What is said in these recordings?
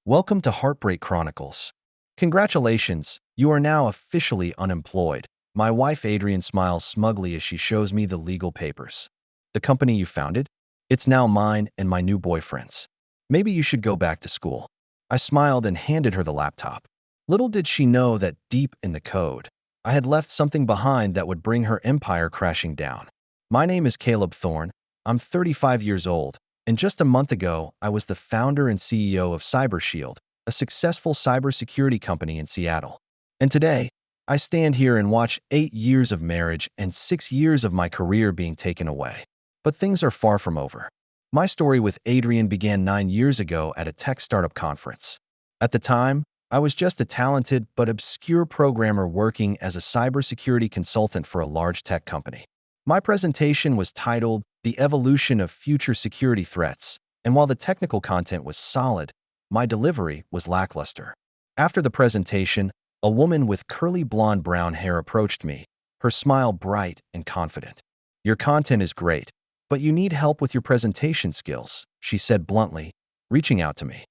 Welcome to Heartbreak Chronicles. Congratulations, you are now officially unemployed. My wife Adrienne smiles smugly as she shows me the legal papers. The company you founded? It's now mine and my new boyfriend's. Maybe you should go back to school. I smiled and handed her the laptop. Little did she know that deep in the code, I had left something behind that would bring her empire crashing down. My name is Caleb Thorne. I'm 35 years old. And just a month ago, I was the founder and CEO of CyberShield, a successful cybersecurity company in Seattle. And today, I stand here and watch 8 years of marriage and 6 years of my career being taken away. But things are far from over. My story with Adrienne began 9 years ago at a tech startup conference. At the time, I was just a talented but obscure programmer working as a cybersecurity consultant for a large tech company. My presentation was titled The Evolution of Future Security Threats, and while the technical content was solid, my delivery was lackluster. After the presentation, a woman with curly blonde brown hair approached me, her smile bright and confident. "Your content is great, but you need help with your presentation skills," she said bluntly, reaching out to me.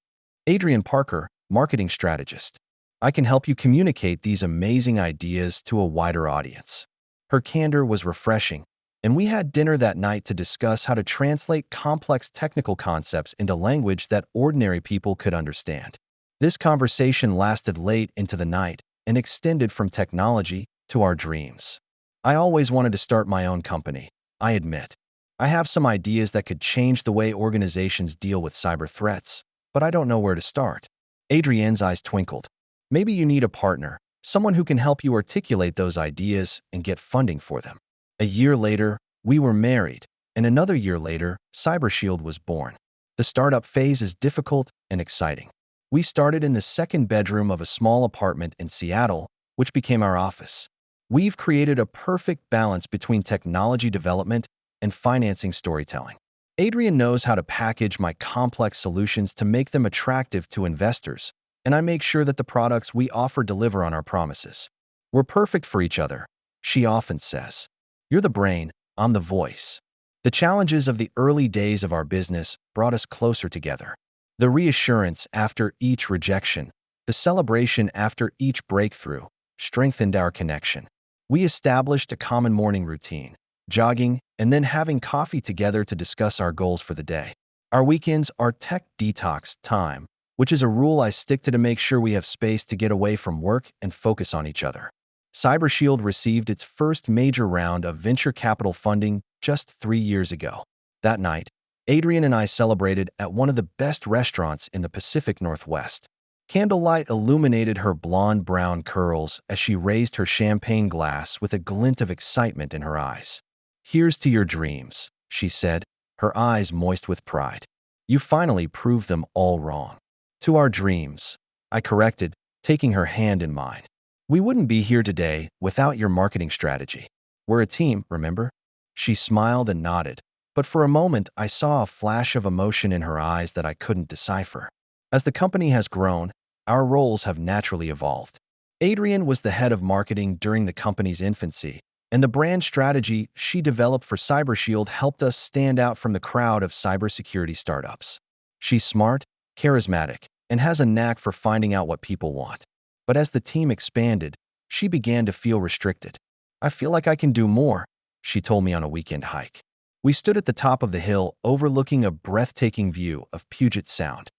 "Adrienne Parker, marketing strategist. I can help you communicate these amazing ideas to a wider audience." Her candor was refreshing, and we had dinner that night to discuss how to translate complex technical concepts into language that ordinary people could understand. This conversation lasted late into the night and extended from technology to our dreams. I always wanted to start my own company, I admit. I have some ideas that could change the way organizations deal with cyber threats, but I don't know where to start. Adrienne's eyes twinkled. "Maybe you need a partner, someone who can help you articulate those ideas and get funding for them." A year later, we were married, and another year later, CyberShield was born. The startup phase is difficult and exciting. We started in the second bedroom of a small apartment in Seattle, which became our office. We've created a perfect balance between technology development and financing storytelling. Adrienne knows how to package my complex solutions to make them attractive to investors, and I make sure that the products we offer deliver on our promises. "We're perfect for each other," she often says. "You're the brain, I'm the voice." The challenges of the early days of our business brought us closer together. The reassurance after each rejection, the celebration after each breakthrough, strengthened our connection. We established a common morning routine, jogging, and then having coffee together to discuss our goals for the day. Our weekends are tech detox time, which is a rule I stick to make sure we have space to get away from work and focus on each other. CyberShield received its first major round of venture capital funding just 3 years ago. That night, Adrienne and I celebrated at one of the best restaurants in the Pacific Northwest. Candlelight illuminated her blonde-brown curls as she raised her champagne glass with a glint of excitement in her eyes. "Here's to your dreams," she said, her eyes moist with pride. "You finally proved them all wrong." "To our dreams," I corrected, taking her hand in mine. "We wouldn't be here today without your marketing strategy. We're a team, remember?" She smiled and nodded, but for a moment I saw a flash of emotion in her eyes that I couldn't decipher. As the company has grown, our roles have naturally evolved. Adrienne was the head of marketing during the company's infancy, and the brand strategy she developed for CyberShield helped us stand out from the crowd of cybersecurity startups. She's smart, charismatic, and has a knack for finding out what people want. But as the team expanded, she began to feel restricted. "I feel like I can do more," she told me on a weekend hike. We stood at the top of the hill overlooking a breathtaking view of Puget Sound.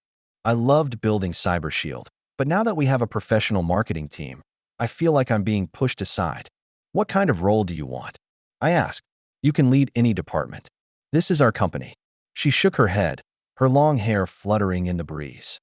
I loved building CyberShield, but now that we have a professional marketing team, I feel like I'm being pushed aside. "What kind of role do you want?" I asked. "You can lead any department. This is our company." She shook her head, her long hair fluttering in the breeze.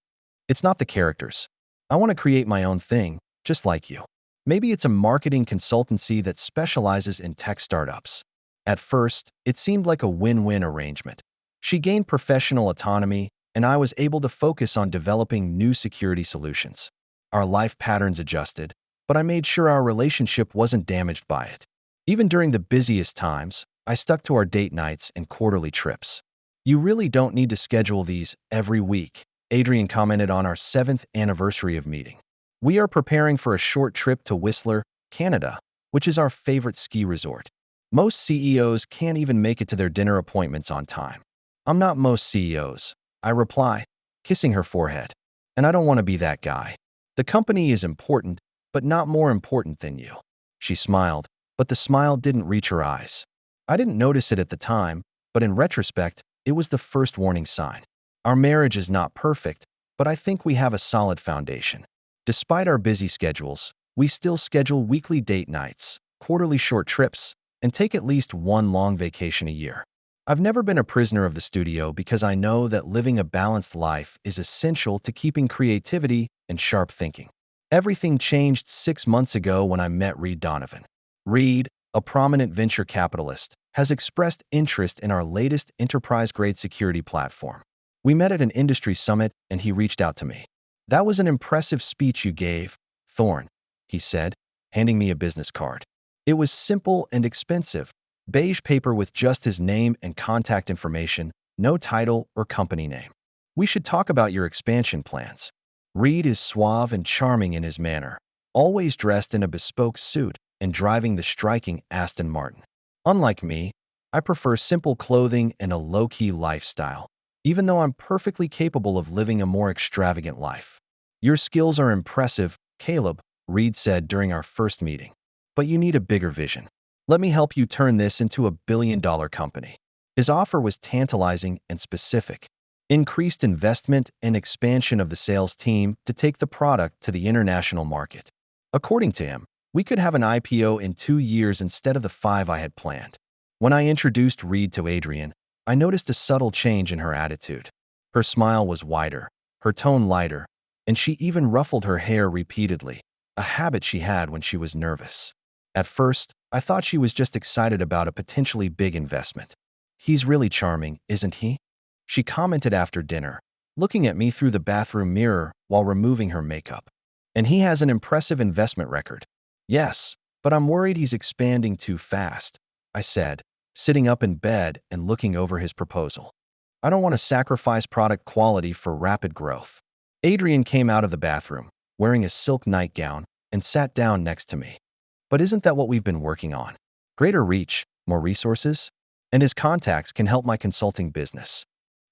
"It's not the characters. I want to create my own thing, just like you. Maybe it's a marketing consultancy that specializes in tech startups." At first, it seemed like a win-win arrangement. She gained professional autonomy, and I was able to focus on developing new security solutions. Our life patterns adjusted, but I made sure our relationship wasn't damaged by it. Even during the busiest times, I stuck to our date nights and quarterly trips. "You really don't need to schedule these every week," Adrienne commented on our 7th anniversary of meeting. "We are preparing for a short trip to Whistler, Canada, which is our favorite ski resort. Most CEOs can't even make it to their dinner appointments on time." "I'm not most CEOs," I reply, kissing her forehead. and I don't want to be that guy. The company is important, but not more important than you. She smiled, but the smile didn't reach her eyes. I didn't notice it at the time, but in retrospect, it was the first warning sign. Our marriage is not perfect, but I think we have a solid foundation. Despite our busy schedules, we still schedule weekly date nights, quarterly short trips, and take at least one long vacation a year. I've never been a prisoner of the studio because I know that living a balanced life is essential to keeping creativity and sharp thinking. Everything changed 6 months ago when I met Reed Donovan. Reed, a prominent venture capitalist, has expressed interest in our latest enterprise-grade security platform. We met at an industry summit and he reached out to me. "That was an impressive speech you gave, Thorne," he said, handing me a business card. It was simple and expensive, beige paper with just his name and contact information, no title or company name. "We should talk about your expansion plans." Reed is suave and charming in his manner, always dressed in a bespoke suit and driving the striking Aston Martin. Unlike me, I prefer simple clothing and a low-key lifestyle, even though I'm perfectly capable of living a more extravagant life. "Your skills are impressive, Caleb," Reed said during our first meeting. "But you need a bigger vision. Let me help you turn this into a billion-dollar company." His offer was tantalizing and specific. Increased investment and expansion of the sales team to take the product to the international market. According to him, we could have an IPO in 2 years instead of the 5 I had planned. When I introduced Reed to Adrian, I noticed a subtle change in her attitude. Her smile was wider, her tone lighter, and she even ruffled her hair repeatedly, a habit she had when she was nervous. At first, I thought she was just excited about a potentially big investment. "He's really charming, isn't he?" she commented after dinner, looking at me through the bathroom mirror while removing her makeup. "And he has an impressive investment record." "Yes, but I'm worried he's expanding too fast," I said, sitting up in bed and looking over his proposal. "I don't want to sacrifice product quality for rapid growth." Adrian came out of the bathroom, wearing a silk nightgown, and sat down next to me. "But isn't that what we've been working on? Greater reach, more resources? And his contacts can help my consulting business."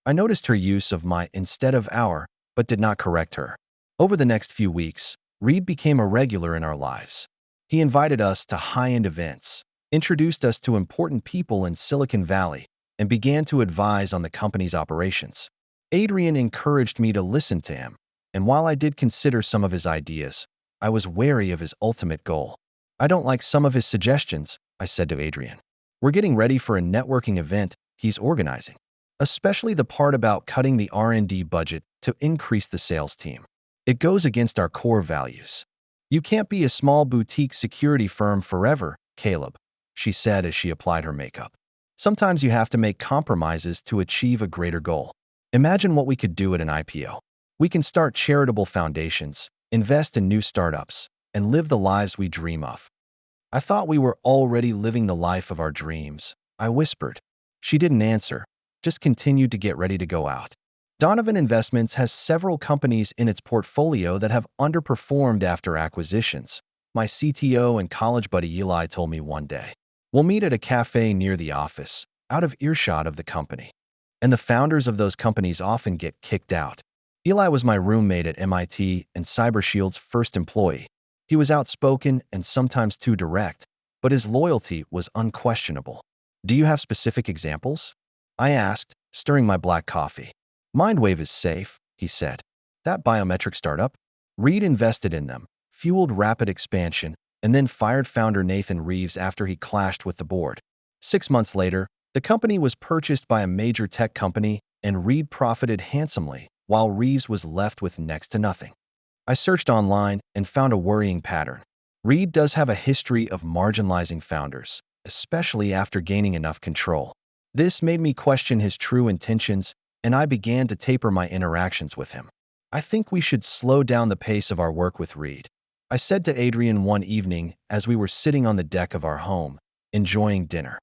I noticed her use of my instead of our, but did not correct her. Over the next few weeks, Reed became a regular in our lives. He invited us to high-end events, introduced us to important people in Silicon Valley, and began to advise on the company's operations. Adrian encouraged me to listen to him, and while I did consider some of his ideas, I was wary of his ultimate goal. "I don't like some of his suggestions," I said to Adrian. "We're getting ready for a networking event he's organizing, especially the part about cutting the R&D budget to increase the sales team. It goes against our core values." "You can't be a small boutique security firm forever, Caleb," she said as she applied her makeup. "Sometimes you have to make compromises to achieve a greater goal. Imagine what we could do at an IPO. We can start charitable foundations, invest in new startups, and live the lives we dream of." "I thought we were already living the life of our dreams," I whispered. She didn't answer, just continued to get ready to go out. Donovan Investments has several companies in its portfolio that have underperformed after acquisitions, my CTO and college buddy Eli told me one day. "We'll meet at a cafe near the office, out of earshot of the company. And the founders of those companies often get kicked out." Eli was my roommate at MIT and CyberShield's first employee. He was outspoken and sometimes too direct, but his loyalty was unquestionable. "Do you have specific examples?" I asked, stirring my black coffee. "Mindwave is safe," he said. "That biometric startup?" Reed invested in them, fueled rapid expansion, and then fired founder Nathan Reeves after he clashed with the board. 6 months later, the company was purchased by a major tech company, and Reed profited handsomely, while Reeves was left with next to nothing. I searched online and found a worrying pattern. Reed does have a history of marginalizing founders, especially after gaining enough control. This made me question his true intentions, and I began to taper my interactions with him. "I think we should slow down the pace of our work with Reed," I said to Adrian one evening as we were sitting on the deck of our home, enjoying dinner.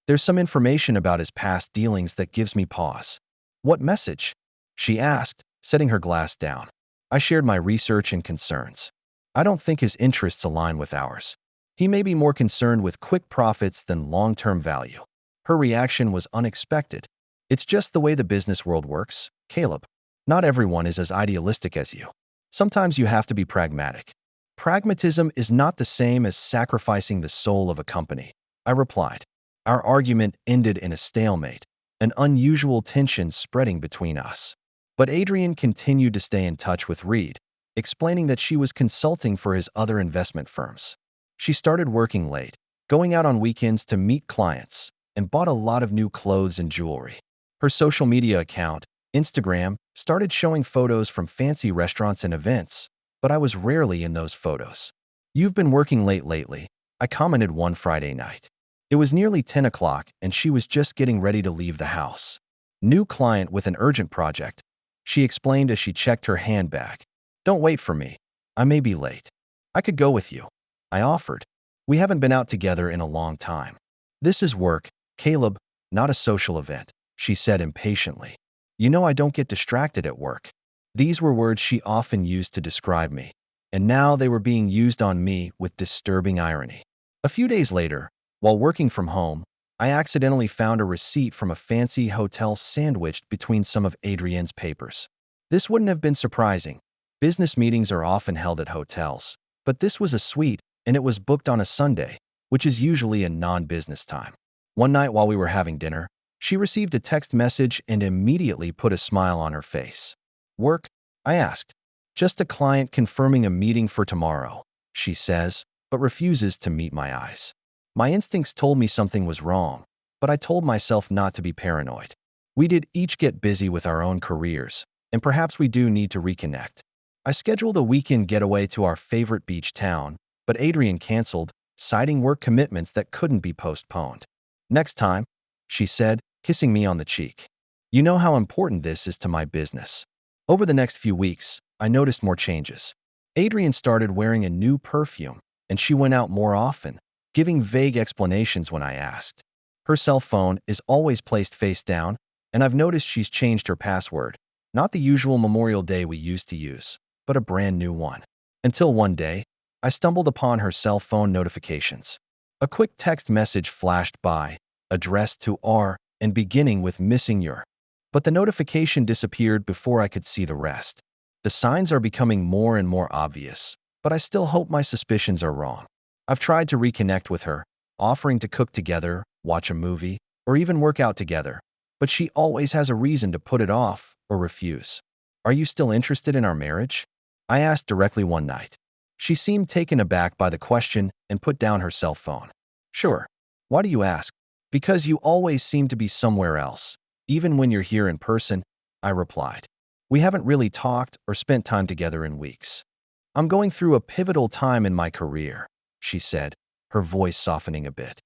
"There's some information about his past dealings that gives me pause." "What message?" she asked, setting her glass down. I shared my research and concerns. "I don't think his interests align with ours. He may be more concerned with quick profits than long-term value." Her reaction was unexpected. "It's just the way the business world works, Caleb." Not everyone is as idealistic as you. Sometimes you have to be pragmatic. Pragmatism is not the same as sacrificing the soul of a company, I replied. Our argument ended in a stalemate, an unusual tension spreading between us. But Adrian continued to stay in touch with Reed, explaining that she was consulting for his other investment firms. She started working late, going out on weekends to meet clients, and bought a lot of new clothes and jewelry. Her social media account, Instagram, started showing photos from fancy restaurants and events, but I was rarely in those photos. "You've been working late lately," I commented one Friday night. It was nearly 10 o'clock and she was just getting ready to leave the house. "New client with an urgent project," she explained as she checked her handbag. "Don't wait for me. I may be late." "I could go with you," I offered. "We haven't been out together in a long time." "This is work, Caleb, not a social event," she said impatiently. "You know I don't get distracted at work." These were words she often used to describe me, and now they were being used on me with disturbing irony. A few days later, while working from home, I accidentally found a receipt from a fancy hotel sandwiched between some of Adrienne's papers. This wouldn't have been surprising. Business meetings are often held at hotels, but this was a suite and it was booked on a Sunday, which is usually a non-business time. One night while we were having dinner, she received a text message and immediately put a smile on her face. "Work?" I asked. "Just a client confirming a meeting for tomorrow," she says, but refuses to meet my eyes. My instincts told me something was wrong, but I told myself not to be paranoid. We did each get busy with our own careers, and perhaps we do need to reconnect. I scheduled a weekend getaway to our favorite beach town, but Adrienne canceled, citing work commitments that couldn't be postponed. "Next time," she said, kissing me on the cheek. "You know how important this is to my business." Over the next few weeks, I noticed more changes. Adrienne started wearing a new perfume, and she went out more often, giving vague explanations when I asked. Her cell phone is always placed face down, and I've noticed she's changed her password. Not the usual Memorial Day we used to use, but a brand new one. Until one day, I stumbled upon her cell phone notifications. A quick text message flashed by, addressed to R and beginning with "missing your." But the notification disappeared before I could see the rest. The signs are becoming more and more obvious, but I still hope my suspicions are wrong. I've tried to reconnect with her, offering to cook together, watch a movie, or even work out together, but she always has a reason to put it off or refuse. "Are you still interested in our marriage?" I asked directly one night. She seemed taken aback by the question and put down her cell phone. "Sure. Why do you ask?" "Because you always seem to be somewhere else, even when you're here in person," I replied. "We haven't really talked or spent time together in weeks." "I'm going through a pivotal time in my career," she said, her voice softening a bit.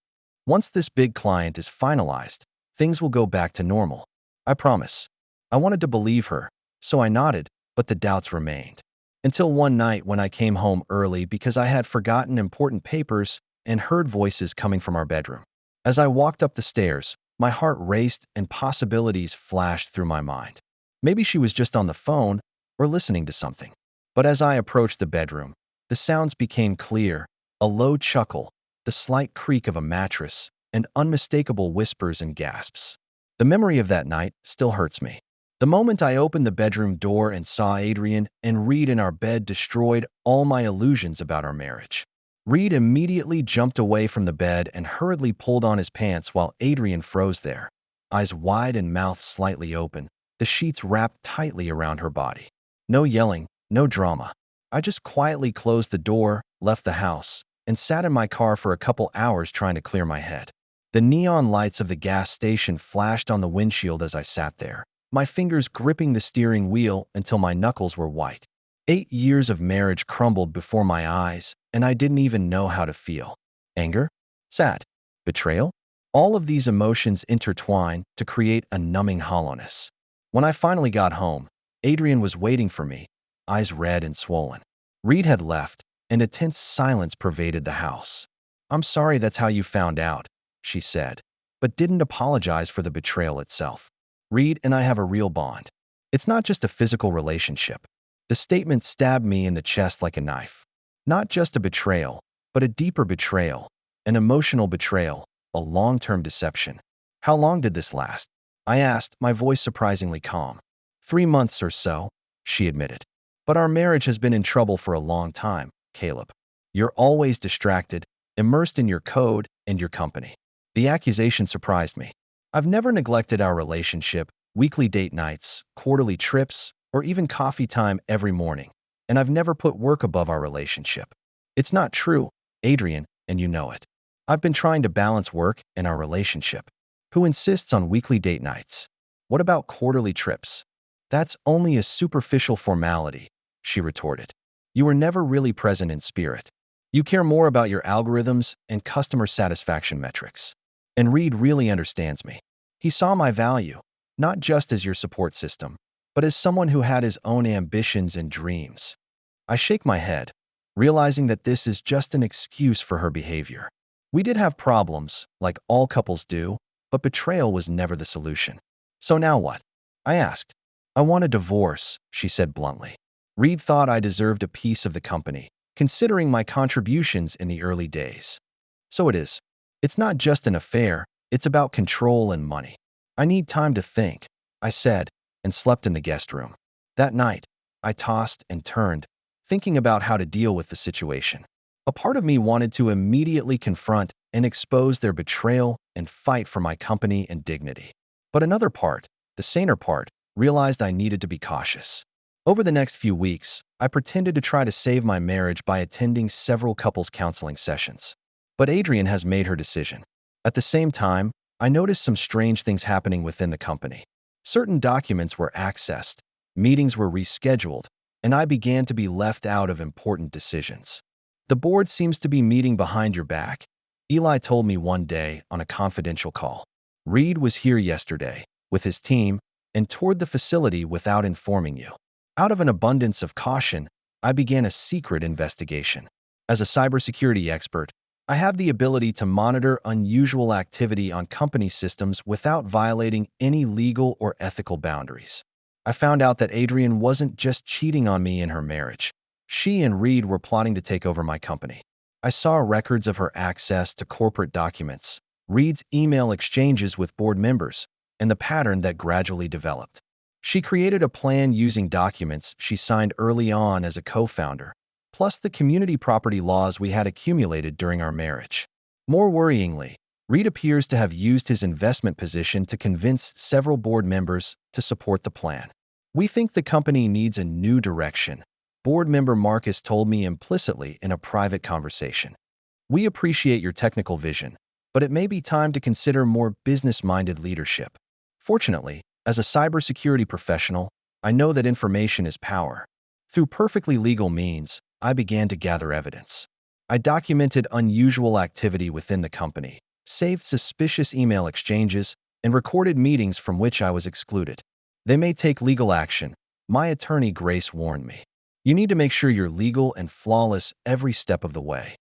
"Once this big client is finalized, things will go back to normal. I promise." I wanted to believe her, so I nodded, but the doubts remained. Until one night when I came home early because I had forgotten important papers and heard voices coming from our bedroom. As I walked up the stairs, my heart raced and possibilities flashed through my mind. Maybe she was just on the phone or listening to something. But as I approached the bedroom, the sounds became clear: a low chuckle, the slight creak of a mattress, and unmistakable whispers and gasps. The memory of that night still hurts me. The moment I opened the bedroom door and saw Adrienne and Reed in our bed destroyed all my illusions about our marriage. Reed immediately jumped away from the bed and hurriedly pulled on his pants while Adrienne froze there, eyes wide and mouth slightly open, the sheets wrapped tightly around her body. No yelling, no drama. I just quietly closed the door, left the house, and sat in my car for a couple hours trying to clear my head. The neon lights of the gas station flashed on the windshield as I sat there, my fingers gripping the steering wheel until my knuckles were white. 8 years of marriage crumbled before my eyes, and I didn't even know how to feel. Anger? Sad? Betrayal? All of these emotions intertwined to create a numbing hollowness. When I finally got home, Adrienne was waiting for me, eyes red and swollen. Reed had left, and a tense silence pervaded the house. "I'm sorry that's how you found out," she said, but didn't apologize for the betrayal itself. "Reed and I have a real bond. It's not just a physical relationship." The statement stabbed me in the chest like a knife. Not just a betrayal, but a deeper betrayal, an emotional betrayal, a long-term deception. "How long did this last?" I asked, my voice surprisingly calm. 3 months or so, she admitted. But our marriage has been in trouble for a long time, Caleb. You're always distracted, immersed in your code and your company. The accusation surprised me. I've never neglected our relationship, weekly date nights, quarterly trips, or even coffee time every morning. And I've never put work above our relationship. It's not true, Adrian, and you know it. I've been trying to balance work and our relationship. Who insists on weekly date nights? What about quarterly trips? That's only a superficial formality, she retorted. You were never really present in spirit. You care more about your algorithms and customer satisfaction metrics. And Reed really understands me. He saw my value, not just as your support system, but as someone who had his own ambitions and dreams. I shake my head, realizing that this is just an excuse for her behavior. We did have problems, like all couples do, but betrayal was never the solution. So now what? I asked. I want a divorce, she said bluntly. Reed thought I deserved a piece of the company, considering my contributions in the early days. So it is. It's not just an affair, it's about control and money. I need time to think, I said, and slept in the guest room. That night, I tossed and turned, thinking about how to deal with the situation. A part of me wanted to immediately confront and expose their betrayal and fight for my company and dignity. But another part, the saner part, realized I needed to be cautious. Over the next few weeks, I pretended to try to save my marriage by attending several couples counseling sessions. But Adrian has made her decision. At the same time, I noticed some strange things happening within the company. Certain documents were accessed, meetings were rescheduled, and I began to be left out of important decisions. The board seems to be meeting behind your back, Eli told me one day on a confidential call. Reed was here yesterday, with his team, and toured the facility without informing you. Out of an abundance of caution, I began a secret investigation. As a cybersecurity expert, I have the ability to monitor unusual activity on company systems without violating any legal or ethical boundaries. I found out that Adrian wasn't just cheating on me in her marriage. She and Reed were plotting to take over my company. I saw records of her access to corporate documents, Reed's email exchanges with board members, and the pattern that gradually developed. She created a plan using documents she signed early on as a co-founder, plus the community property laws we had accumulated during our marriage. More worryingly, Reed appears to have used his investment position to convince several board members to support the plan. We think the company needs a new direction, board member Marcus told me implicitly in a private conversation. We appreciate your technical vision, but it may be time to consider more business-minded leadership. Fortunately, as a cybersecurity professional, I know that information is power. Through perfectly legal means, I began to gather evidence. I documented unusual activity within the company, saved suspicious email exchanges, and recorded meetings from which I was excluded. They may take legal action, my attorney Grace warned me. You need to make sure you're legal and flawless every step of the way.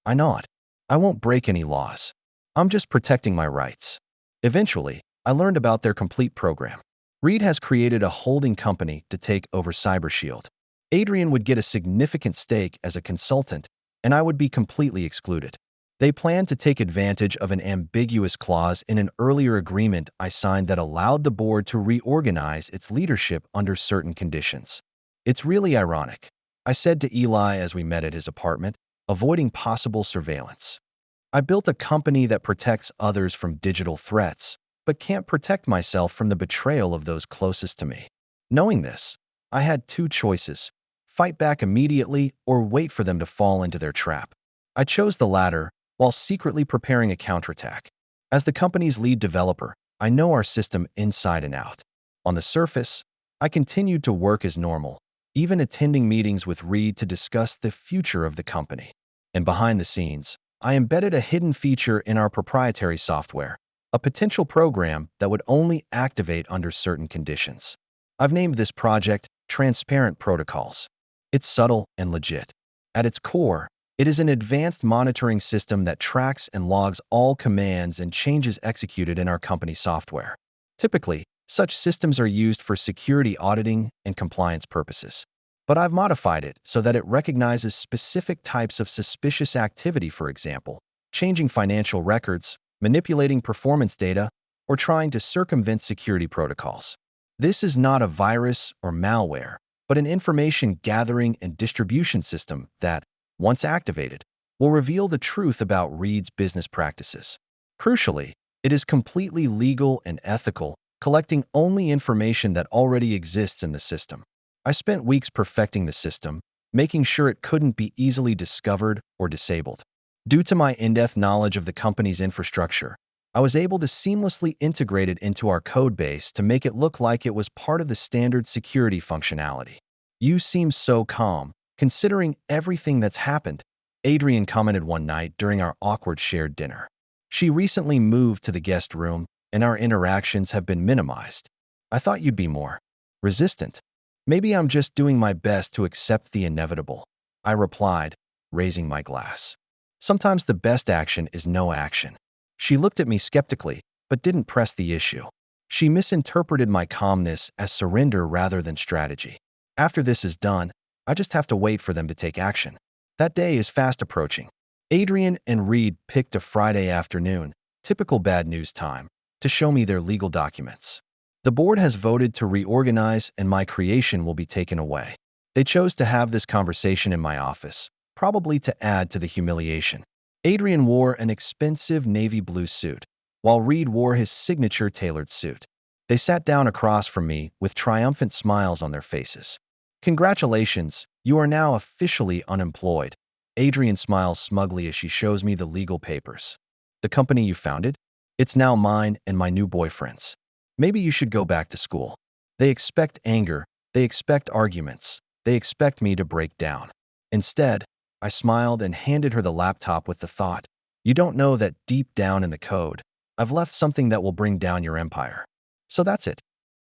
I nod. I won't break any laws. I'm just protecting my rights. Eventually, I learned about their complete program. Reed has created a holding company to take over CyberShield. Adrian would get a significant stake as a consultant, and I would be completely excluded. They plan to take advantage of an ambiguous clause in an earlier agreement I signed that allowed the board to reorganize its leadership under certain conditions. It's really ironic, I said to Eli as we met at his apartment, avoiding possible surveillance. I built a company that protects others from digital threats, but can't protect myself from the betrayal of those closest to me. Knowing this, I had two choices: fight back immediately or wait for them to fall into their trap. I chose the latter while secretly preparing a counterattack. As the company's lead developer, I know our system inside and out. On the surface, I continued to work as normal, even attending meetings with Reed to discuss the future of the company. And behind the scenes, I embedded a hidden feature in our proprietary software, a potential program that would only activate under certain conditions. I've named this project Transparent Protocols. It's subtle and legit. At its core, it is an advanced monitoring system that tracks and logs all commands and changes executed in our company software. Typically, such systems are used for security auditing and compliance purposes. But I've modified it so that it recognizes specific types of suspicious activity, for example, changing financial records, manipulating performance data, or trying to circumvent security protocols. This is not a virus or malware, but an information gathering and distribution system that, once activated, will reveal the truth about Reed's business practices. Crucially, it is completely legal and ethical, collecting only information that already exists in the system. I spent weeks perfecting the system, making sure it couldn't be easily discovered or disabled. Due to my in-depth knowledge of the company's infrastructure, I was able to seamlessly integrate it into our code base to make it look like it was part of the standard security functionality. You seem so calm, considering everything that's happened, Adrian commented one night during our awkward shared dinner. She recently moved to the guest room, and our interactions have been minimized. I thought you'd be more resistant. Maybe I'm just doing my best to accept the inevitable, I replied, raising my glass. Sometimes the best action is no action. She looked at me skeptically, but didn't press the issue. She misinterpreted my calmness as surrender rather than strategy. After this is done, I just have to wait for them to take action. That day is fast approaching. Adrian and Reed picked a Friday afternoon, typical bad news time, to show me their legal documents. The board has voted to reorganize and my creation will be taken away. They chose to have this conversation in my office, probably to add to the humiliation. Adrian wore an expensive navy blue suit, while Reed wore his signature tailored suit. They sat down across from me with triumphant smiles on their faces. Congratulations, you are now officially unemployed. Adrian smiles smugly as she shows me the legal papers. The company you founded? It's now mine and my new boyfriend's. Maybe you should go back to school. They expect anger, they expect arguments, they expect me to break down. Instead, I smiled and handed her the laptop with the thought, you don't know that deep down in the code, I've left something that will bring down your empire. So that's it?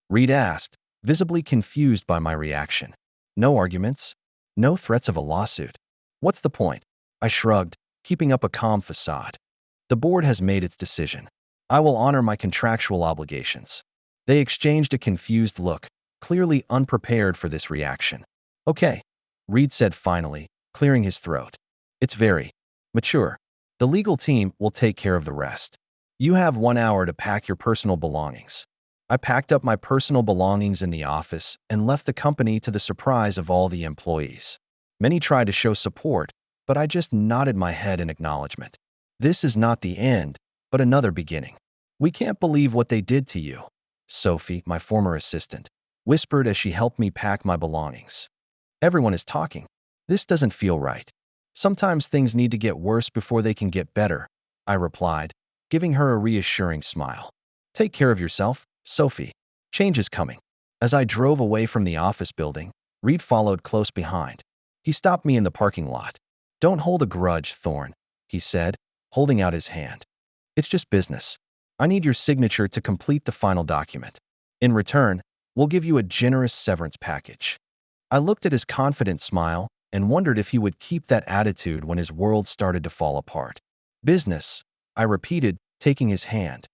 Reed asked, visibly confused by my reaction. No arguments? No threats of a lawsuit? What's the point? I shrugged, keeping up a calm facade. The board has made its decision. I will honor my contractual obligations. They exchanged a confused look, clearly unprepared for this reaction. Okay, Reed said finally, clearing his throat. It's very mature. The legal team will take care of the rest. You have 1 hour to pack your personal belongings. I packed up my personal belongings in the office and left the company to the surprise of all the employees. Many tried to show support, but I just nodded my head in acknowledgement. This is not the end, but another beginning. We can't believe what they did to you, Sophie, my former assistant, whispered as she helped me pack my belongings. Everyone is talking. This doesn't feel right. Sometimes things need to get worse before they can get better, I replied, giving her a reassuring smile. Take care of yourself, Sophie. Change is coming. As I drove away from the office building, Reed followed close behind. He stopped me in the parking lot. Don't hold a grudge, Thorne, he said, holding out his hand. It's just business. I need your signature to complete the final document. In return, we'll give you a generous severance package. I looked at his confident smile and wondered if he would keep that attitude when his world started to fall apart. Business, I repeated, taking his hand.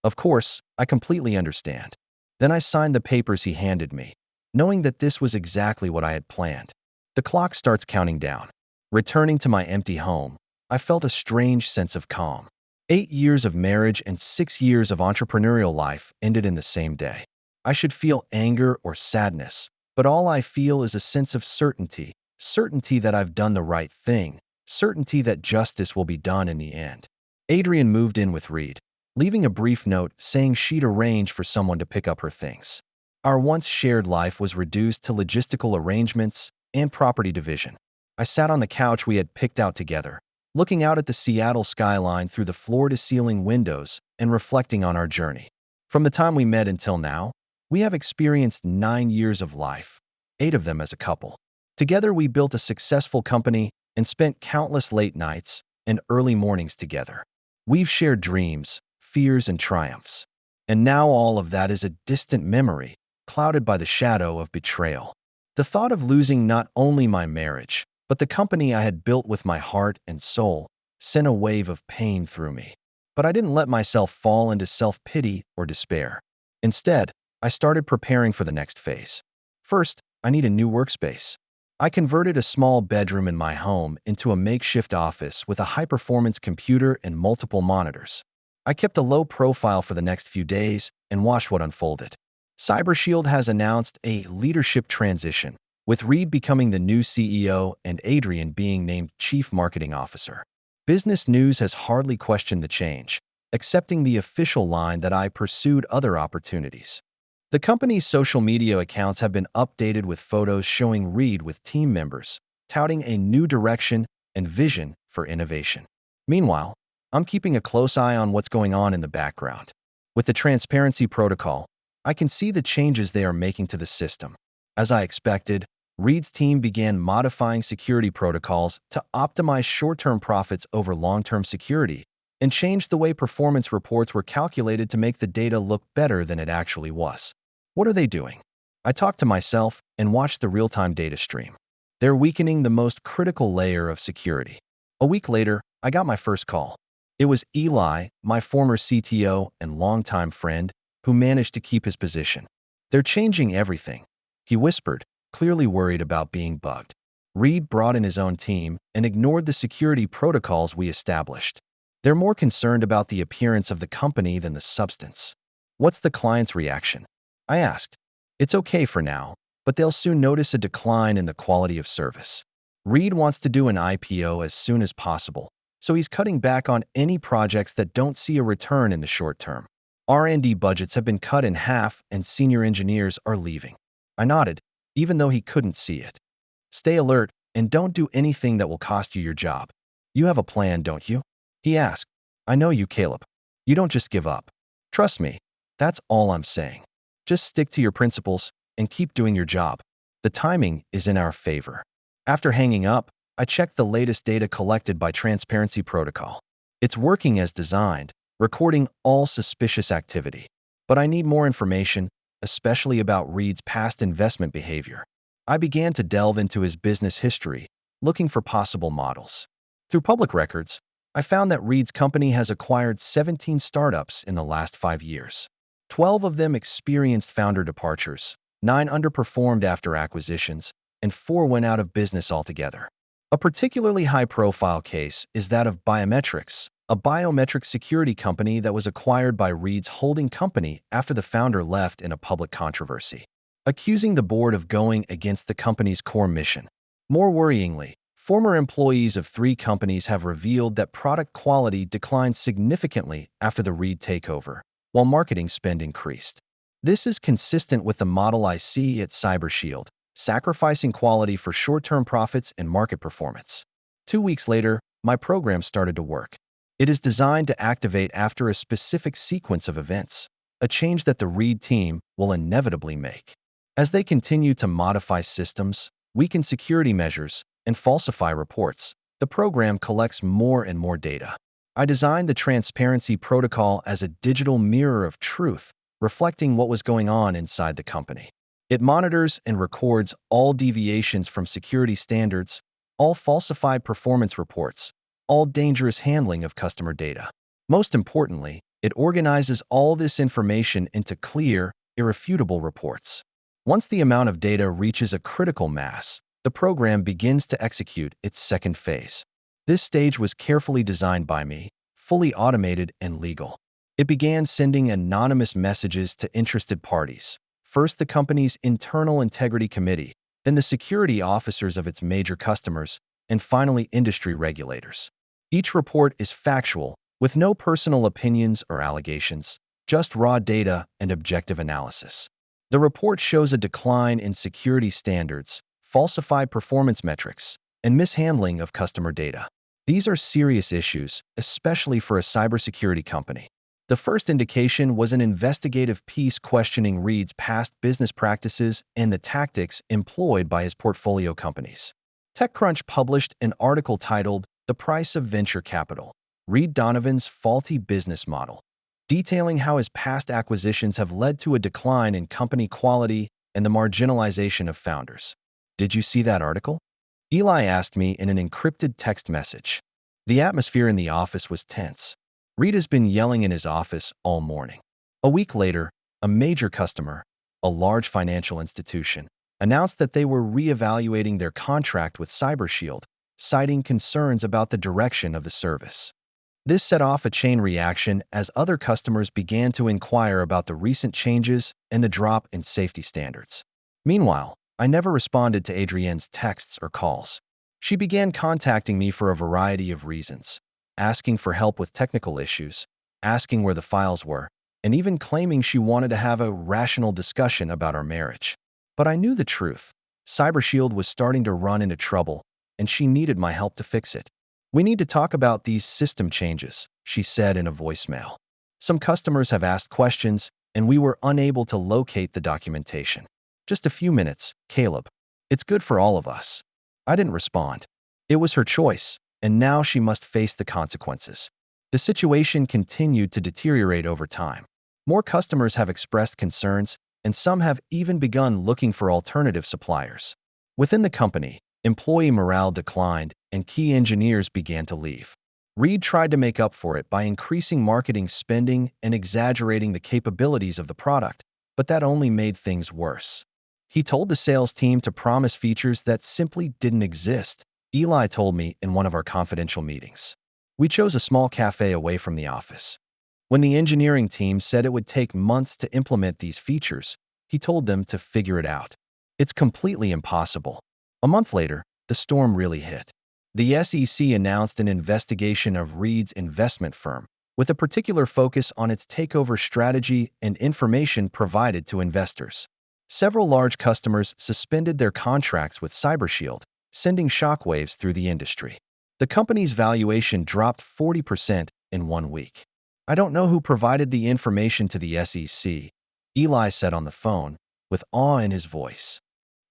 Of course, I completely understand. Then I signed the papers he handed me, knowing that this was exactly what I had planned. The clock starts counting down. Returning to my empty home, I felt a strange sense of calm. 8 years of marriage and 6 years of entrepreneurial life ended in the same day. I should feel anger or sadness, but all I feel is a sense of certainty, certainty that I've done the right thing, certainty that justice will be done in the end. Adrian moved in with Reed, leaving a brief note saying she'd arrange for someone to pick up her things. Our once shared life was reduced to logistical arrangements and property division. I sat on the couch we had picked out together, looking out at the Seattle skyline through the floor-to-ceiling windows and reflecting on our journey. From the time we met until now, we have experienced 9 years of life, 8 of them as a couple. Together we built a successful company and spent countless late nights and early mornings together. We've shared dreams, fears, and triumphs. And now all of that is a distant memory, clouded by the shadow of betrayal. The thought of losing not only my marriage, but the company I had built with my heart and soul sent a wave of pain through me. But I didn't let myself fall into self-pity or despair. Instead, I started preparing for the next phase. First, I need a new workspace. I converted a small bedroom in my home into a makeshift office with a high-performance computer and multiple monitors. I kept a low profile for the next few days and watched what unfolded. CyberShield has announced a leadership transition, with Reed becoming the new CEO and Adrian being named Chief Marketing Officer. Business News has hardly questioned the change, accepting the official line that I pursued other opportunities. The company's social media accounts have been updated with photos showing Reed with team members, touting a new direction and vision for innovation. Meanwhile, I'm keeping a close eye on what's going on in the background. With the transparency protocol, I can see the changes they are making to the system. As I expected, Reed's team began modifying security protocols to optimize short-term profits over long-term security and changed the way performance reports were calculated to make the data look better than it actually was. What are they doing? I talked to myself and watched the real-time data stream. They're weakening the most critical layer of security. A week later, I got my first call. It was Eli, my former CTO and longtime friend, who managed to keep his position. "They're changing everything," he whispered, clearly worried about being bugged. Reed brought in his own team and ignored the security protocols we established. "They're more concerned about the appearance of the company than the substance." "What's the client's reaction?" I asked. "It's okay for now, but they'll soon notice a decline in the quality of service." Reed wants to do an IPO as soon as possible, so he's cutting back on any projects that don't see a return in the short term. R&D budgets have been cut in half and senior engineers are leaving. I nodded, even though he couldn't see it. "Stay alert and don't do anything that will cost you your job. You have a plan, don't you?" he asked. "I know you, Caleb. You don't just give up. Trust me, that's all I'm saying. Just stick to your principles and keep doing your job. The timing is in our favor." After hanging up, I checked the latest data collected by Transparency Protocol. It's working as designed, recording all suspicious activity. But I need more information, especially about Reed's past investment behavior. I began to delve into his business history, looking for possible models. Through public records, I found that Reed's company has acquired 17 startups in the last 5 years. 12 of them experienced founder departures, 9 underperformed after acquisitions, and 4 went out of business altogether. A particularly high-profile case is that of Biometrics, a biometric security company that was acquired by Reed's holding company after the founder left in a public controversy, accusing the board of going against the company's core mission. More worryingly, former employees of 3 companies have revealed that product quality declined significantly after the Reed takeover, while marketing spend increased. This is consistent with the model I see at CyberShield, sacrificing quality for short-term profits and market performance. 2 weeks later, my program started to work. It is designed to activate after a specific sequence of events, a change that the Reed team will inevitably make. As they continue to modify systems, weaken security measures, and falsify reports, the program collects more and more data. I designed the transparency protocol as a digital mirror of truth, reflecting what was going on inside the company. It monitors and records all deviations from security standards, all falsified performance reports, all dangerous handling of customer data. Most importantly, it organizes all this information into clear, irrefutable reports. Once the amount of data reaches a critical mass, the program begins to execute its second phase. This stage was carefully designed by me, fully automated and legal. It began sending anonymous messages to interested parties. First, the company's internal integrity committee, then the security officers of its major customers, and finally industry regulators. Each report is factual, with no personal opinions or allegations, just raw data and objective analysis. The report shows a decline in security standards, falsified performance metrics, and mishandling of customer data. These are serious issues, especially for a cybersecurity company. The first indication was an investigative piece questioning Reed's past business practices and the tactics employed by his portfolio companies. TechCrunch published an article titled "The Price of Venture Capital: Reed Donovan's Faulty Business Model," detailing how his past acquisitions have led to a decline in company quality and the marginalization of founders. "Did you see that article?" Eli asked me in an encrypted text message. The atmosphere in the office was tense. Reed has been yelling in his office all morning. A week later, a major customer, a large financial institution, announced that they were reevaluating their contract with CyberShield, citing concerns about the direction of the service. This set off a chain reaction as other customers began to inquire about the recent changes and the drop in safety standards. Meanwhile, I never responded to Adrienne's texts or calls. She began contacting me for a variety of reasons, asking for help with technical issues, asking where the files were, and even claiming she wanted to have a rational discussion about our marriage. But I knew the truth. CyberShield was starting to run into trouble, and she needed my help to fix it. "We need to talk about these system changes," she said in a voicemail. "Some customers have asked questions, and we were unable to locate the documentation." "Just a few minutes, Caleb. It's good for all of us." I didn't respond. It was her choice, and now she must face the consequences. The situation continued to deteriorate over time. More customers have expressed concerns, and some have even begun looking for alternative suppliers. Within the company, employee morale declined, and key engineers began to leave. Reed tried to make up for it by increasing marketing spending and exaggerating the capabilities of the product, but that only made things worse. He told the sales team to promise features that simply didn't exist, Eli told me in one of our confidential meetings. We chose a small cafe away from the office. When the engineering team said it would take months to implement these features, he told them to figure it out. "It's completely impossible." A month later, the storm really hit. The SEC announced an investigation of Reed's investment firm, with a particular focus on its takeover strategy and information provided to investors. Several large customers suspended their contracts with CyberShield, sending shockwaves through the industry. The company's valuation dropped 40% in 1 week. "I don't know who provided the information to the SEC," Eli said on the phone, with awe in his voice.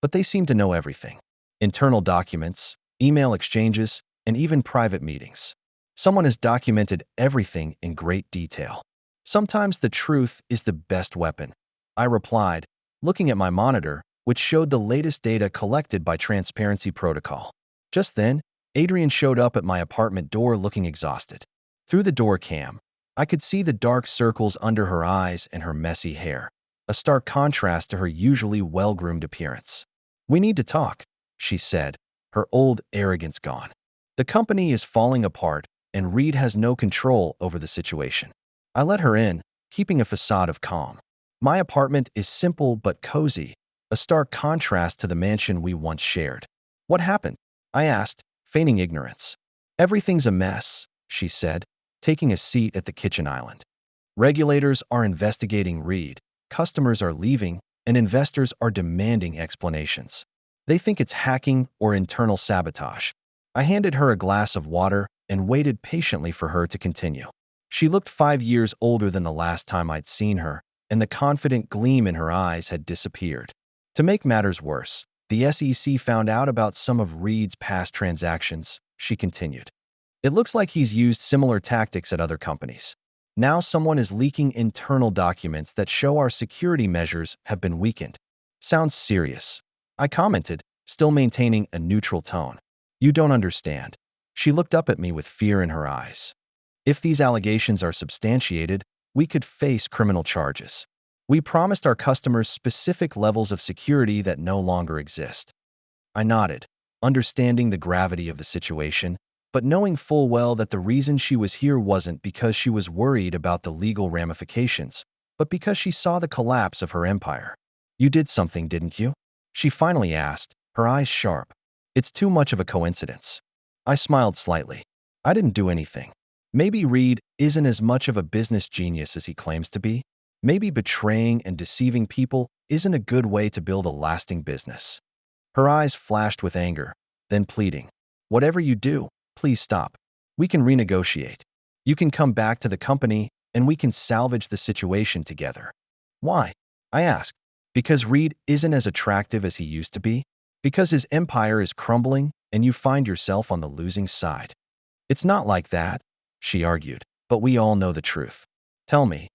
"But they seem to know everything. Internal documents, email exchanges, and even private meetings. Someone has documented everything in great detail." "Sometimes the truth is the best weapon," I replied, looking at my monitor, which showed the latest data collected by Transparency Protocol. Just then, Adrienne showed up at my apartment door looking exhausted. Through the door cam, I could see the dark circles under her eyes and her messy hair, a stark contrast to her usually well-groomed appearance. "We need to talk," she said, her old arrogance gone. "The company is falling apart, and Reed has no control over the situation." I let her in, keeping a facade of calm. "My apartment is simple but cozy, a stark contrast to the mansion we once shared." "What happened?" I asked, feigning ignorance. "Everything's a mess," she said, taking a seat at the kitchen island. "Regulators are investigating Reed, customers are leaving, and investors are demanding explanations. They think it's hacking or internal sabotage." I handed her a glass of water and waited patiently for her to continue. She looked 5 years older than the last time I'd seen her, and the confident gleam in her eyes had disappeared. "To make matters worse, the SEC found out about some of Reed's past transactions," she continued. "It looks like he's used similar tactics at other companies. Now someone is leaking internal documents that show our security measures have been weakened." "Sounds serious," I commented, still maintaining a neutral tone. "You don't understand." She looked up at me with fear in her eyes. "If these allegations are substantiated, we could face criminal charges. We promised our customers specific levels of security that no longer exist." I nodded, understanding the gravity of the situation, but knowing full well that the reason she was here wasn't because she was worried about the legal ramifications, but because she saw the collapse of her empire. "You did something, didn't you?" she finally asked, her eyes sharp. "It's too much of a coincidence." I smiled slightly. "I didn't do anything. Maybe Reed isn't as much of a business genius as he claims to be. Maybe betraying and deceiving people isn't a good way to build a lasting business." Her eyes flashed with anger, then pleading. "Whatever you do, please stop. We can renegotiate. You can come back to the company, and we can salvage the situation together." "Why?" I asked. "Because Reed isn't as attractive as he used to be? Because his empire is crumbling, and you find yourself on the losing side?" "It's not like that," she argued, "but we all know the truth." "Tell me,"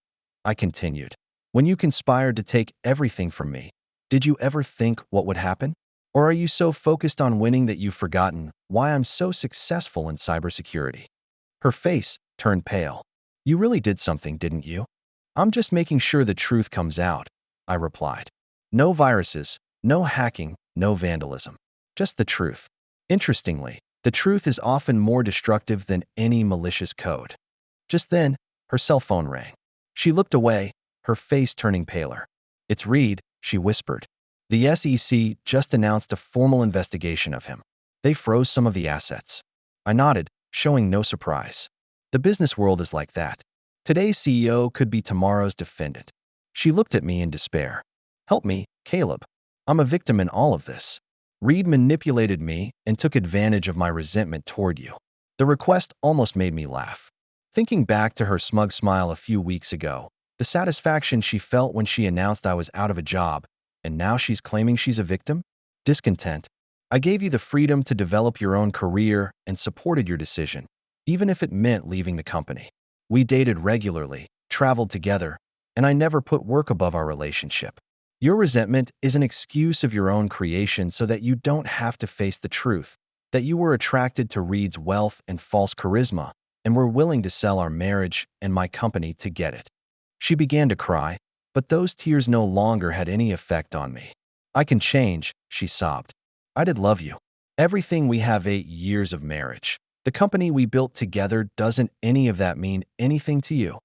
I continued, "when you conspired to take everything from me, did you ever think what would happen? Or are you so focused on winning that you've forgotten why I'm so successful in cybersecurity?" Her face turned pale. "You really did something, didn't you?" "I'm just making sure the truth comes out," I replied. "No viruses, no hacking, no vandalism. Just the truth. Interestingly, the truth is often more destructive than any malicious code." Just then, her cell phone rang. She looked away, her face turning paler. "It's Reed," she whispered. "The SEC just announced a formal investigation of him. They froze some of the assets." I nodded, showing no surprise. The business world is like that. Today's CEO could be tomorrow's defendant. She looked at me in despair. "Help me, Caleb. I'm a victim in all of this. Reed manipulated me and took advantage of my resentment toward you." The request almost made me laugh. Thinking back to her smug smile a few weeks ago, the satisfaction she felt when she announced I was out of a job, and now she's claiming she's a victim? Discontent. "I gave you the freedom to develop your own career and supported your decision, even if it meant leaving the company. We dated regularly, traveled together, and I never put work above our relationship. Your resentment is an excuse of your own creation so that you don't have to face the truth, that you were attracted to Reed's wealth and false charisma, and were willing to sell our marriage and my company to get it." She began to cry, but those tears no longer had any effect on me. "I can change," she sobbed. "I did love you. Everything we have 8 years of marriage. The company we built together, doesn't any of that mean anything to you?"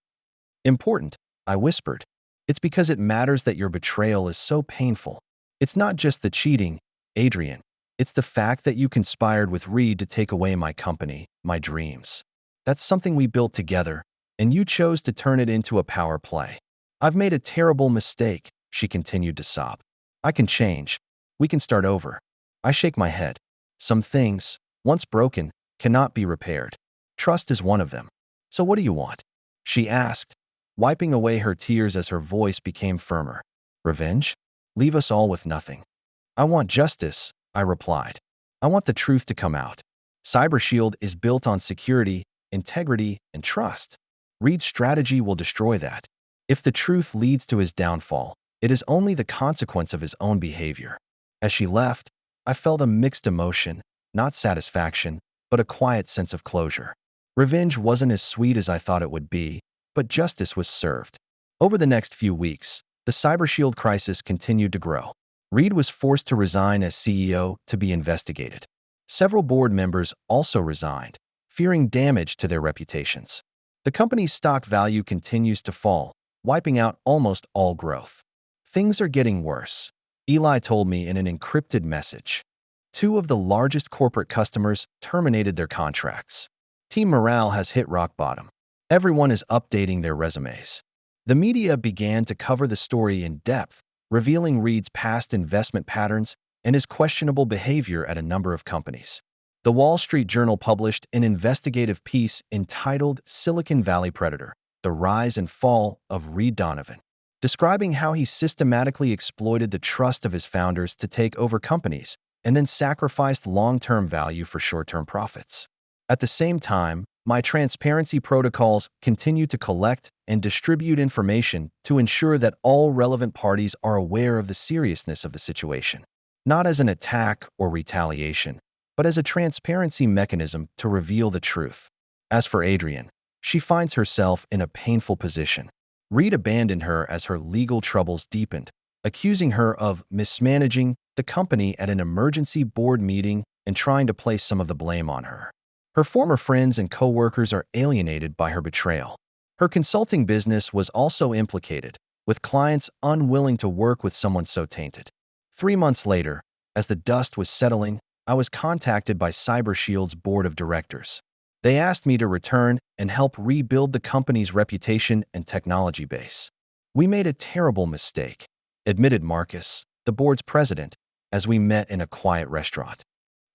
"Important," I whispered. "It's because it matters that your betrayal is so painful. It's not just the cheating, Adrian. It's the fact that you conspired with Reed to take away my company, my dreams. That's something we built together, and you chose to turn it into a power play. I've made a terrible mistake," she continued to sob. "I can change. We can start over." I shake my head. "Some things, once broken, cannot be repaired. Trust is one of them. So what do you want?" she asked, wiping away her tears as her voice became firmer. "Revenge? Leave us all with nothing." "I want justice," I replied. "I want the truth to come out. CyberShield is built on security, integrity, and trust. Reed's strategy will destroy that. If the truth leads to his downfall, it is only the consequence of his own behavior." As she left, I felt a mixed emotion, not satisfaction, but a quiet sense of closure. Revenge wasn't as sweet as I thought it would be, but justice was served. Over the next few weeks, the CyberShield crisis continued to grow. Reed was forced to resign as CEO to be investigated. Several board members also resigned, fearing damage to their reputations. The company's stock value continues to fall, wiping out almost all growth. "Things are getting worse," Eli told me in an encrypted message. 2 of the largest corporate customers terminated their contracts. Team morale has hit rock bottom. Everyone is updating their resumes. The media began to cover the story in depth, revealing Reed's past investment patterns and his questionable behavior at a number of companies. The Wall Street Journal published an investigative piece entitled "Silicon Valley Predator: The Rise and Fall of Reed Donovan," describing how he systematically exploited the trust of his founders to take over companies and then sacrificed long-term value for short-term profits. At the same time, my transparency protocols continue to collect and distribute information to ensure that all relevant parties are aware of the seriousness of the situation, not as an attack or retaliation, but as a transparency mechanism to reveal the truth. As for Adrian, she finds herself in a painful position. Reed abandoned her as her legal troubles deepened, accusing her of mismanaging the company at an emergency board meeting and trying to place some of the blame on her. Her former friends and co-workers are alienated by her betrayal. Her consulting business was also implicated, with clients unwilling to work with someone so tainted. 3 months later, as the dust was settling, I was contacted by CyberShield's board of directors. They asked me to return and help rebuild the company's reputation and technology base. "We made a terrible mistake," admitted Marcus, the board's president, as we met in a quiet restaurant.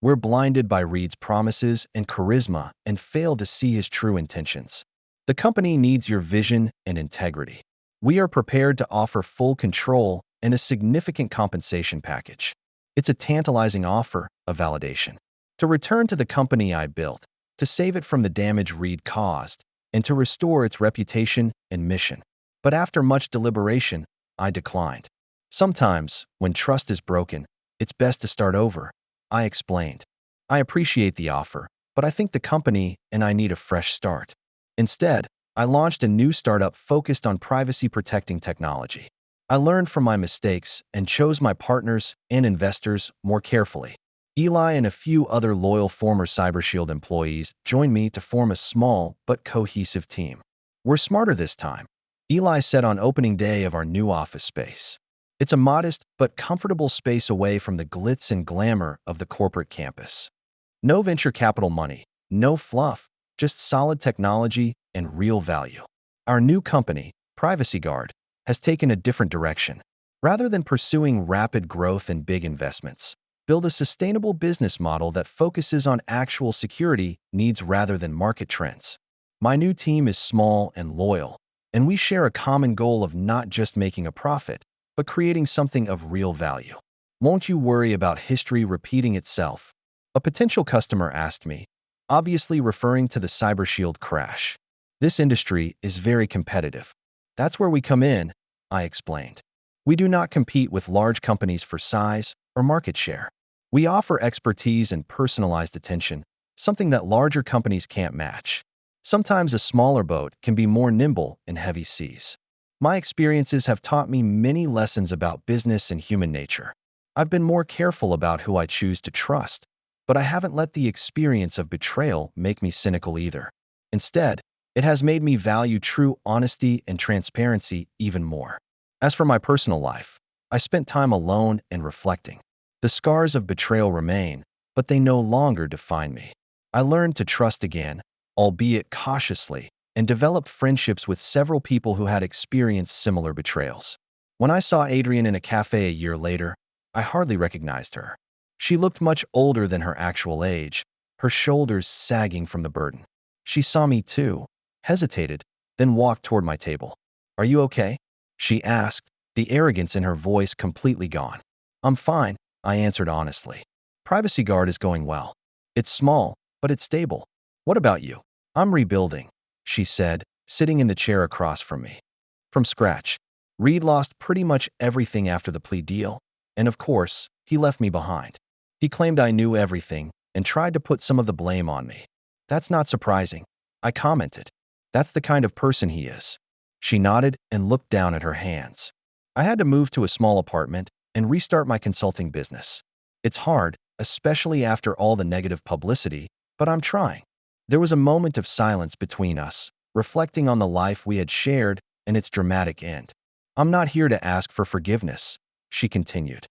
"We're blinded by Reed's promises and charisma and fail to see his true intentions. The company needs your vision and integrity. We are prepared to offer full control and a significant compensation package." It's a tantalizing offer, a validation. To return to the company I built, to save it from the damage Reed caused, and to restore its reputation and mission. But after much deliberation, I declined. "Sometimes, when trust is broken, it's best to start over," I explained. "I appreciate the offer, but I think the company and I need a fresh start." Instead, I launched a new startup focused on privacy-protecting technology. I learned from my mistakes and chose my partners and investors more carefully. Eli and a few other loyal former CyberShield employees joined me to form a small but cohesive team. We're smarter this time, Eli said on opening day of our new office space. It's a modest but comfortable space away from the glitz and glamour of the corporate campus. No venture capital money, no fluff, just solid technology and real value. Our new company, Privacy Guard, has taken a different direction. Rather than pursuing rapid growth and big investments, build a sustainable business model that focuses on actual security needs rather than market trends. My new team is small and loyal, and we share a common goal of not just making a profit, but creating something of real value. Won't you worry about history repeating itself? A potential customer asked me, obviously referring to the CyberShield crash. This industry is very competitive. That's where we come in, I explained. We do not compete with large companies for size or market share. We offer expertise and personalized attention, something that larger companies can't match. Sometimes a smaller boat can be more nimble in heavy seas. My experiences have taught me many lessons about business and human nature. I've been more careful about who I choose to trust, but I haven't let the experience of betrayal make me cynical either. Instead, it has made me value true honesty and transparency even more. As for my personal life, I spent time alone and reflecting. The scars of betrayal remain, but they no longer define me. I learned to trust again, albeit cautiously, and developed friendships with several people who had experienced similar betrayals. When I saw Adrian in a cafe a year later, I hardly recognized her. She looked much older than her actual age, her shoulders sagging from the burden. She saw me too, hesitated, then walked toward my table. "Are you okay?" she asked, the arrogance in her voice completely gone. "I'm fine," I answered honestly. "Privacy Guard is going well. It's small, but it's stable. What about you?" "I'm rebuilding," she said, sitting in the chair across from me. "From scratch." Reed lost pretty much everything after the plea deal, and of course, he left me behind. He claimed I knew everything and tried to put some of the blame on me. "That's not surprising," I commented. "That's the kind of person he is." She nodded and looked down at her hands. I had to move to a small apartment and restart my consulting business. It's hard, especially after all the negative publicity, but I'm trying. There was a moment of silence between us, reflecting on the life we had shared and its dramatic end. "I'm not here to ask for forgiveness," she continued.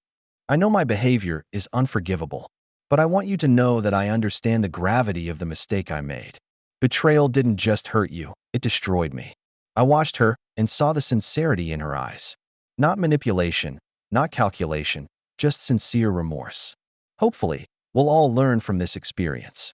"I know my behavior is unforgivable, but I want you to know that I understand the gravity of the mistake I made. Betrayal didn't just hurt you, it destroyed me." I watched her and saw the sincerity in her eyes. Not manipulation, not calculation, just sincere remorse. "Hopefully, we'll all learn from this experience.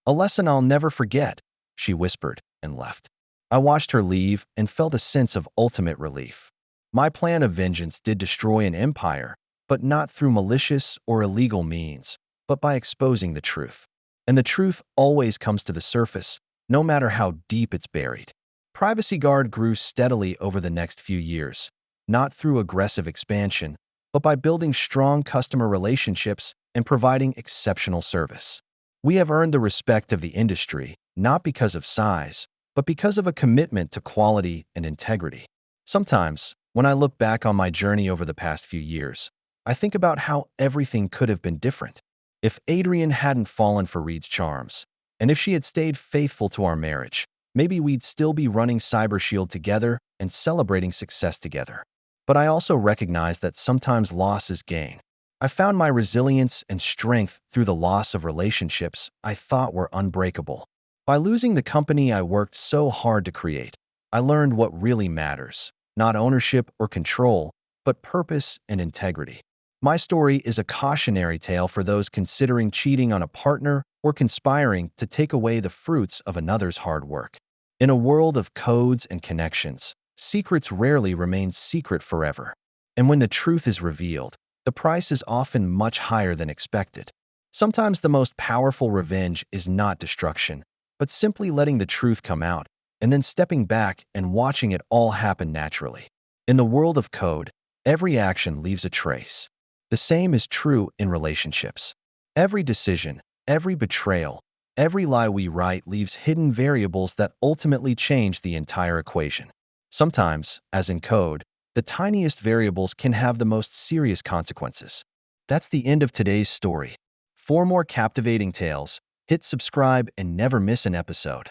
A lesson I'll never forget," she whispered and left. I watched her leave and felt a sense of ultimate relief. My plan of vengeance did destroy an empire, but not through malicious or illegal means, but by exposing the truth. And the truth always comes to the surface, no matter how deep it's buried. Privacy Guard grew steadily over the next few years, not through aggressive expansion, but by building strong customer relationships and providing exceptional service. We have earned the respect of the industry, not because of size, but because of a commitment to quality and integrity. Sometimes, when I look back on my journey over the past few years, I think about how everything could have been different. If Adrian hadn't fallen for Reed's charms, and if she had stayed faithful to our marriage, maybe we'd still be running CyberShield together and celebrating success together. But I also recognize that sometimes loss is gain. I found my resilience and strength through the loss of relationships I thought were unbreakable. By losing the company I worked so hard to create, I learned what really matters, not ownership or control, but purpose and integrity. My story is a cautionary tale for those considering cheating on a partner or conspiring to take away the fruits of another's hard work. In a world of codes and connections, secrets rarely remain secret forever. And when the truth is revealed, the price is often much higher than expected. Sometimes the most powerful revenge is not destruction, but simply letting the truth come out, and then stepping back and watching it all happen naturally. In the world of code, every action leaves a trace. The same is true in relationships. Every decision, every betrayal, every lie we write leaves hidden variables that ultimately change the entire equation. Sometimes, as in code, the tiniest variables can have the most serious consequences. That's the end of today's story. For more captivating tales, hit subscribe and never miss an episode.